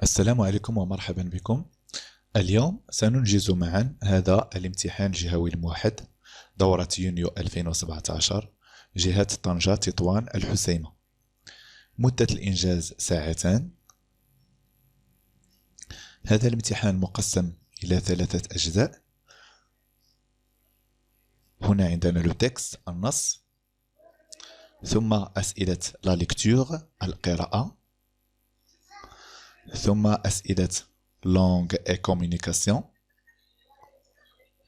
السلام عليكم ومرحبا بكم. اليوم سننجز معا هذا الامتحان الجهوي الموحد دورة يونيو 2017 جهة طنجة تطوان الحسيمة. مدة الإنجاز ساعتان. هذا الامتحان مقسم إلى 3 أجزاء. هنا عندنا لو تكست النص، ثم أسئلة لا ليكتور القراءة، ثم أسئلة langue et communication،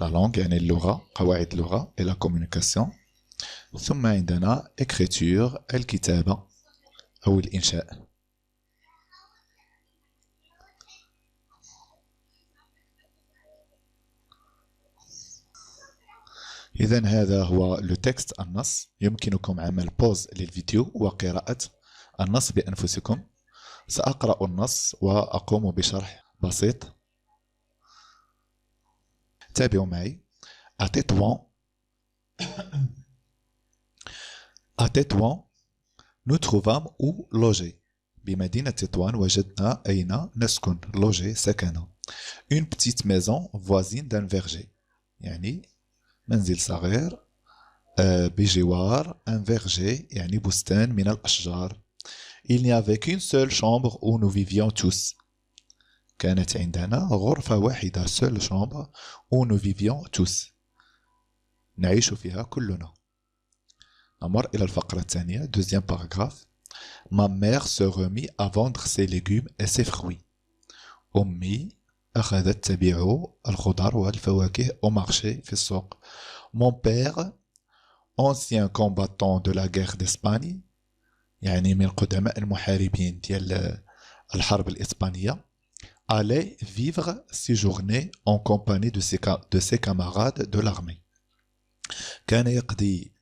la langue يعني اللغة، قواعد اللغة et la communication، ثم عندنا écriture الكتابة أو الإنشاء. إذن هذا هو لو تكست النص. يمكنكم عمل بوز للفيديو وقراءة النص بأنفسكم. سأقرأ النص وأقوم بشرح بسيط. تابعوا معي. À Tétouan, nous trouvâmes où loger. بمدينة تطوان وجدنا أين نسكن. loger سكن. Une petite maison voisine d'un verger. يعني منزل صغير بجوار un verger يعني بستان من الأشجار. Il n'y avait qu'une seule chambre où nous vivions tous. كانت عندنا غرفة واحدة seule chambre où nous vivions tous. نعيش فيها كلنا. نمر إلى الفقرة الثانية. deuxième paragraphe. Ma mère se remit à vendre ses légumes et ses fruits. أمي أخذت تبيع الخضار والفواكه au marché في السوق. Mon père, ancien combattant de la guerre d'Espagne, يعني من قدماء المحاربين ديال الحرب الإسبانية، allait vivre séjourner en compagnie de ses camarades de l'armée. كان يقضي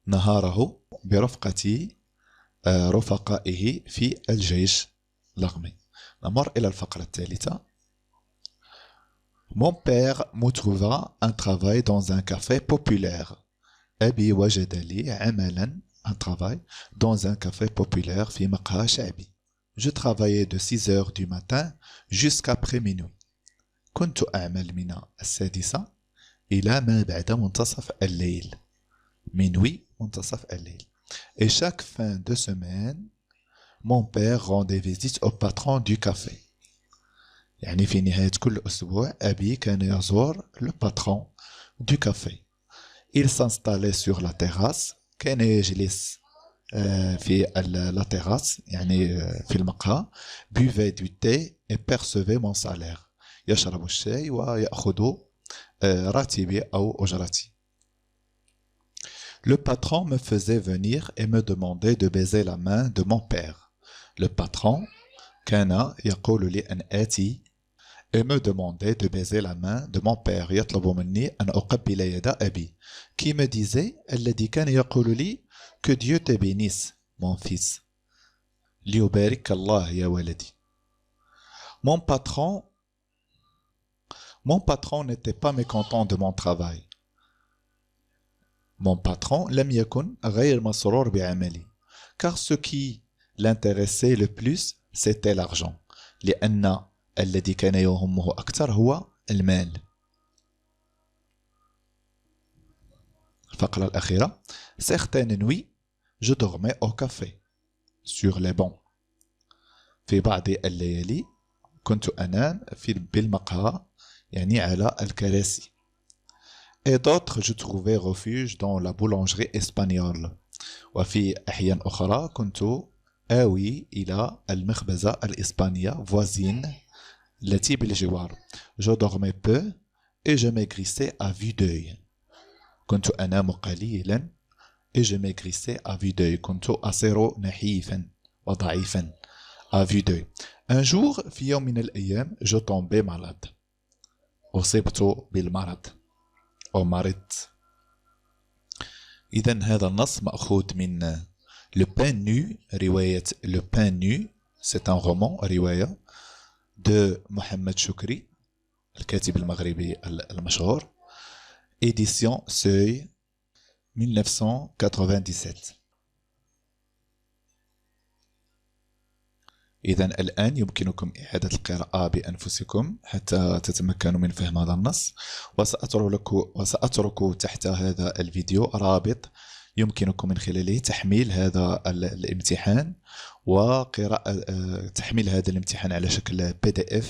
نهاره برفقة رفقائه في الجيش l'armée. نمر إلى الفقرة الثالثة. Mon père me trouva un travail dans un café populaire. أبي وجد لي عملا un travail dans un café populaire في مقهى شعبي. Je travaillais de 6 heures du matin jusqu'après minuit. كنت أعمل من 6 إلى ما بعد منتصف الليل. minuit منتصف الليل. Et chaque fin de semaine, mon père rendait visite au patron du café. يعني في نهاية كل أسبوع أبي كان يزور le patron du café. Il s'installait sur la terrasse. كان يجلس في la terrasse يعني في المقهى. buvait du thé et percevait mon salaire. يشرب الشاي ويأخذ راتبي أو أجرتي. Le patron me faisait venir et me demandait de baiser la main de mon père. Le patron كان يقول لي أن آتي et me demandait de baiser la main de mon père. يطلب مني أن أقبل يد أبي. Qui me disait الذي كان يقول لي que Dieu te bénisse mon fils. ليبارك الله يا ولدي. Mon patron n'était pas mécontent de mon travail. Mon patron لم يكن غير مسرور بعملي. Car ce qui l'intéressait le plus c'était l'argent. لأن الذي كان يهمه أكثر هو المال. الفقرة الأخيرة. Certaines nuits, je dormais au café, sur les bancs. في بعض الليالي كنت أنام بالمقهى يعني على الكراسي. Et d'autres, je trouvais refuge dans la boulangerie espagnole. وفي أحيان أخرى كنت آوي إلى المخبزة الإسبانية voisine التي بالجوار. Je dormais peu et je maigrissais à vue d'œil. كنت أنام قليلا et je maigrissais à vue d'œil. كنت أصير نحيفا وضعيفا à vue d'œil. Un jour في يوم من الأيام je tombais malade. أصبت بالمرض أو مرضت. إذن هذا النص مأخوذ من Le pain nu, رواية Le pain nu, c'est un roman رواية de محمد شكري الكاتب المغربي المشهور. édition Seuil 1997. إذا الآن يمكنكم إعادة القراءة بأنفسكم حتى تتمكنوا من فهم هذا النص، وسأترك تحت هذا الفيديو رابط يمكنكم من خلاله تحميل هذا الامتحان وقراءة تحميل هذا الامتحان على شكل PDF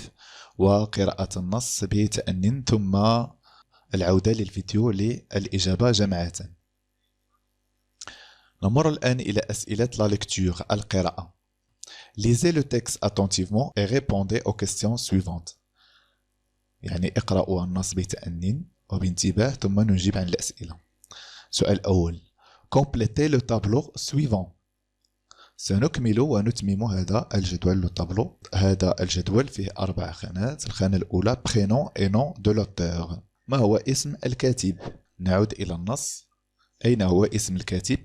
وقراءة النص بتأنٍ، ثم العودة للفيديو للإجابة جماعة. نمر الآن إلى أسئلة لا ليكتور، القراءة. Lisez le texte attentivement et répondez aux questions suivantes. يعني اقرأوا النص بتأنٍ وبانتباه ثم نجيب عن الأسئلة. السؤال الأول: Complétez le tableau suivant. سنكمل ونتمم هذا الجدول الطابلو. هذا الجدول فيه 4 خانات. الخانة الأولى prénom et nom de l'auteur. ما هو اسم الكاتب؟ نعود إلى النص. أين هو اسم الكاتب؟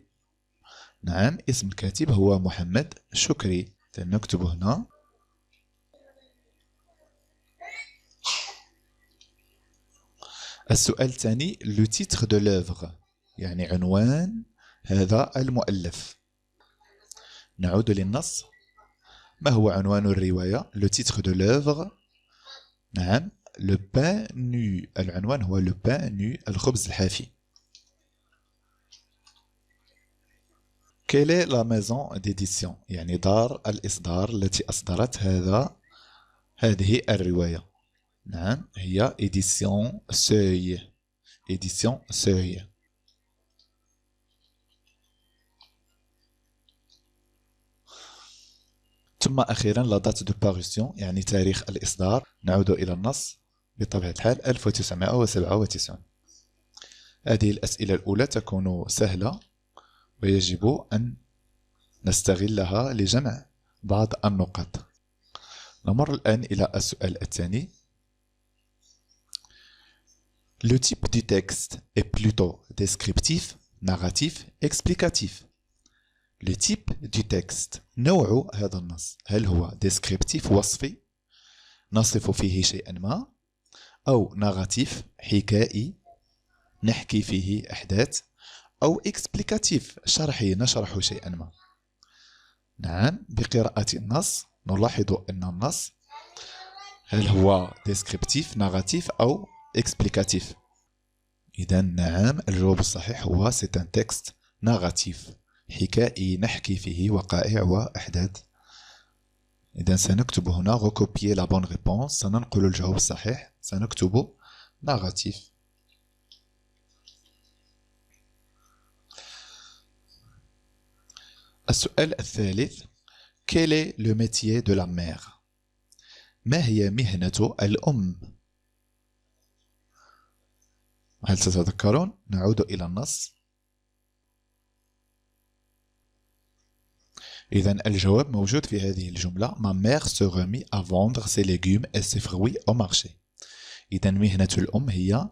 نعم، اسم الكاتب هو محمد شكري. نكتب هنا السؤال الثاني: le titre de l'œuvre، يعني عنوان هذا المؤلف. نعود للنص. ما هو عنوان الرواية؟ le titre de l'œuvre. نعم، le pain nu. العنوان هو le pain nu، الخبز الحافي. Quelle est la maison d'édition؟ يعني دار الإصدار التي أصدرت هذه الرواية. نعم، هي Édition Seuil. Édition Seuil. ثم أخيرا la date de parution، يعني تاريخ الإصدار. نعود إلى النص بطبيعة الحال 1997. هذه الأسئلة الأولى تكون سهلة ويجب أن نستغلها لجمع بعض النقاط. نمر الآن إلى السؤال الثاني. Le type du texte est plutôt descriptif, narratif, explicatif. Le type du texte، نوع هذا النص، هل هو descriptif وصفي نصف فيه شيئا ما، أو narratif حكائي نحكي فيه أحداث، أو explicatif شرحي نشرح شيئا ما. نعم، بقراءة النص نلاحظ أن النص هل هو descriptif narratif أو explicatif. إذا نعم، الجواب الصحيح هو c'est un texte narratif، حكائي نحكي فيه وقائع وأحداث. إذا سنكتب هنا recopier la bonne réponse، سننقل الجواب الصحيح، سنكتب narratif. السؤال الثالث: Quel est le métier de la mère؟ ما هي مهنة الأم؟ هل تتذكرون؟ نعود إلى النص. إذا الجواب موجود في هذه الجملة: Ma mère se remit à vendre ses légumes et ses fruits au marché. إذا مهنة الأم هي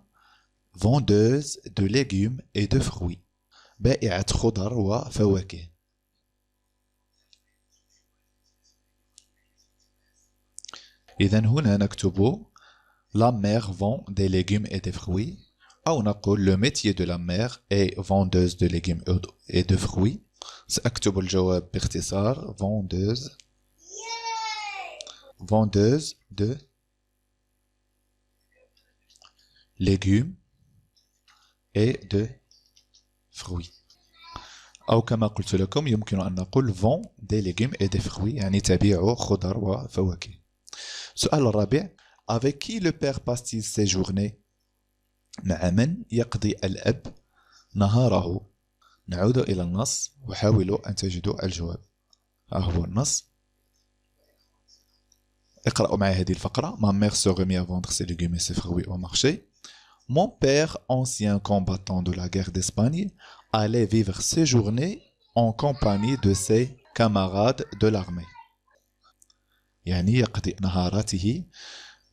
vendeuse de légumes et de fruits، بائعة خضر وفواكه. إذا هنا نكتب La mère vend des légumes et des fruits، أو نقول le métier de la mère est vendeuse de légumes et de fruits. سأكتب الجواب باختصار: vendeuse de légumes et de fruits. أو كما قلت لكم يمكن أن نقول vend des légumes et des fruits، يعني تبيع خضر وفواكه. السؤال الرابع: Avec qui le père passe-t-il ses journées؟ مع من يقضي الأب نهاره؟ نعود إلى النص وحاولوا أن تجدوا الجواب. ها هو النص. اقرأوا معي هذه الفقرة. Ma mère se remit à vendre ses légumes et ses fruits au marché. Mon père, ancien combattant de la guerre d'Espagne, allait vivre ses journées en compagnie de ses camarades de l'armée. يعني يقضي نهاراته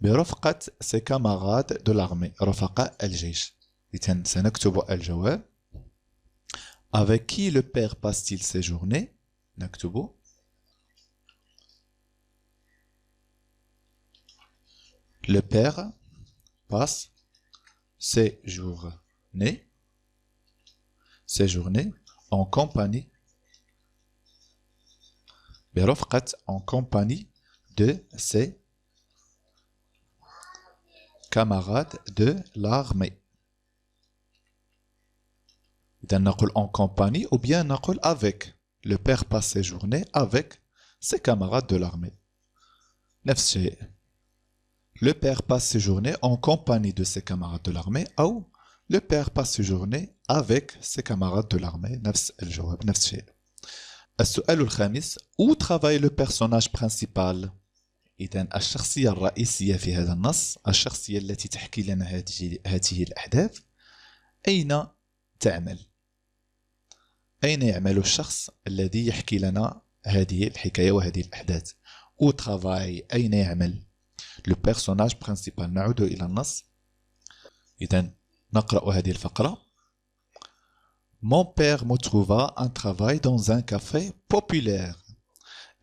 برفقة ses camarades de l'armée، رفقاء الجيش. إذن سنكتب الجواب: Avec qui le père passe-t-il ses journées؟ نكتب le père passe ses journées en compagnie برفقة en compagnie de ses camarades de l'armée. إذا نقول en compagnie ou bien نقول avec. Le père passe ses journées avec ses camarades de l'armée. نفس الشيء. Le père passe ses journées en compagnie de ses camarades de l'armée ou le père passe ses journées avec ses camarades de l'armée. نفس الجواب نفس الشيء. السؤال الخامس. Où travaille le personnage principal؟ إذن الشخصية الرئيسية في هذا النص، الشخصية التي تحكي لنا هذه الأحداث، أين تعمل؟ أين يعمل الشخص الذي يحكي لنا هذه الحكاية وهذه الأحداث؟ Où travaille؟ أين يعمل؟ Le personnage principal. نعود إلى النص. إذن نقرأ هذه الفقرة. Mon père me trouva un travail dans un café populaire.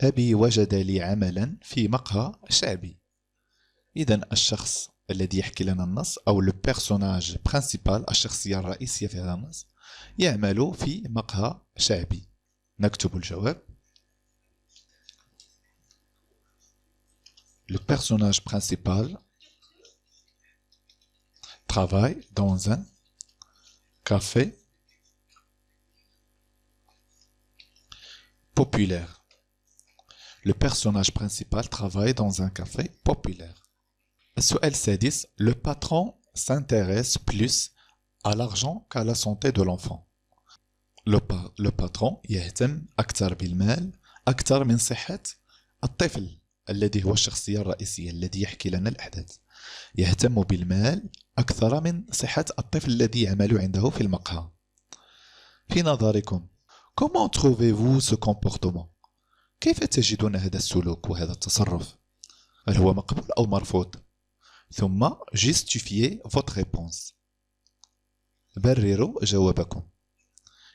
أبي وجد لي عملا في مقهى شعبي. إذن الشخص الذي يحكي لنا النص أو le personnage principal، الشخصية الرئيسية في هذا النص، يعمل في مقهى شعبي. نكتب الجواب. Le personnage principal travaille dans un café populaire. Le personnage principal travaille dans un café populaire. السؤال السادس. Le patron s'intéresse plus à l'argent qu'à la santé de l'enfant. Le patron يهتم أكثر بالمال أكثر من صحة الطفل الذي هو الشخصية الرئيسية الذي يحكي لنا الأحداث. يهتم بالمال أكثر من صحة الطفل الذي يعمل عنده في المقهى. في نظركم comment trouvez-vous ce comportement؟ كيف تجدون هذا السلوك وهذا التصرف؟ هل هو مقبول أو مرفوض؟ ثم justifiez votre réponse. برروا جوابكم.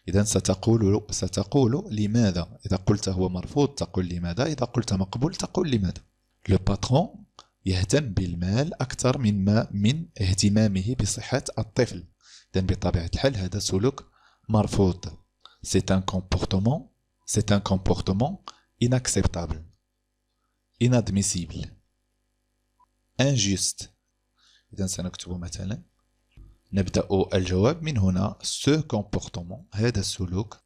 إذا ستقول لماذا. إذا قلت هو مرفوض تقول لماذا، إذا قلت مقبول تقول لماذا. Le patron يهتم بالمال أكثر من اهتمامه بصحة الطفل. إذا بطبيعة الحال هذا سلوك مرفوض. C'est un comportement inacceptable, inadmissible, injuste. إذا سنكتب مثلا. نبدأ الجواب من هنا. ce comportement، هذا السلوك،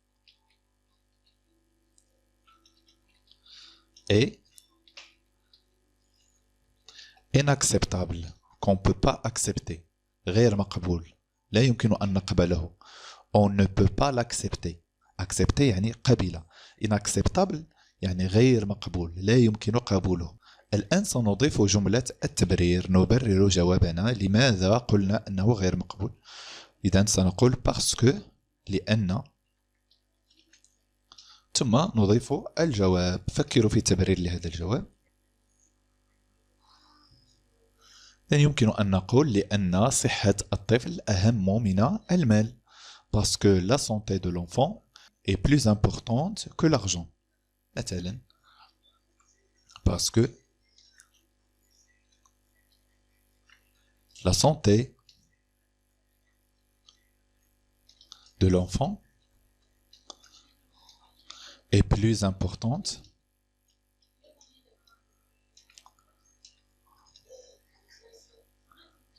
est inacceptable، qu'on ne peut pas accepter، غير مقبول، لا يمكن أن نقبله. on ne peut pas l'accepter. accepter يعني قبل. inacceptable يعني غير مقبول، لا يمكن قبوله. الآن سنضيف جملة التبرير، نبرر جوابنا لماذا قلنا أنه غير مقبول. إذن سنقول parce que، لأن، ثم نضيف الجواب. فكروا في تبرير لهذا الجواب. إذن يمكن أن نقول لأن صحة الطفل أهم من المال. parce que la santé de l'enfant est plus importante que l'argent. مثلا parce que la santé de l'enfant est plus importante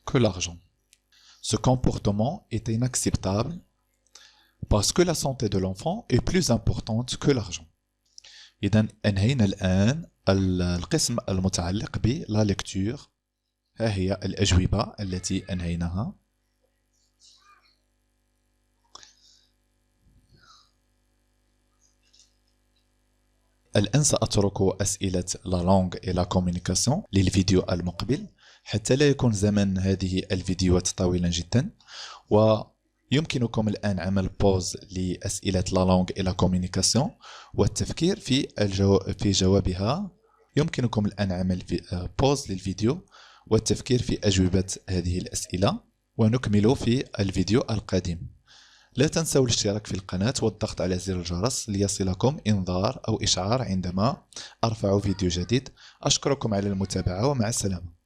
que l'argent. Ce comportement est inacceptable parce que la santé de l'enfant est plus importante que l'argent. إذن أنهينا الآن القسم المتعلق بلا ليكتور. ها هي الأجوبة التي أنهيناها. الآن سأترك أسئلة لا لونغ إلى لا كوميونيكاسيون للفيديو المقبل حتى لا يكون زمن هذه الفيديوهات طويلا جدا، ويمكنكم الآن عمل بوز لأسئلة لا لونغ إلى كوميونيكاسيون والتفكير في جوابها. يمكنكم الآن عمل بوز للفيديو والتفكير في أجوبة هذه الأسئلة، ونكمل في الفيديو القادم. لا تنسوا الاشتراك في القناة والضغط على زر الجرس ليصلكم إنذار أو إشعار عندما أرفع فيديو جديد. أشكركم على المتابعة ومع السلامة.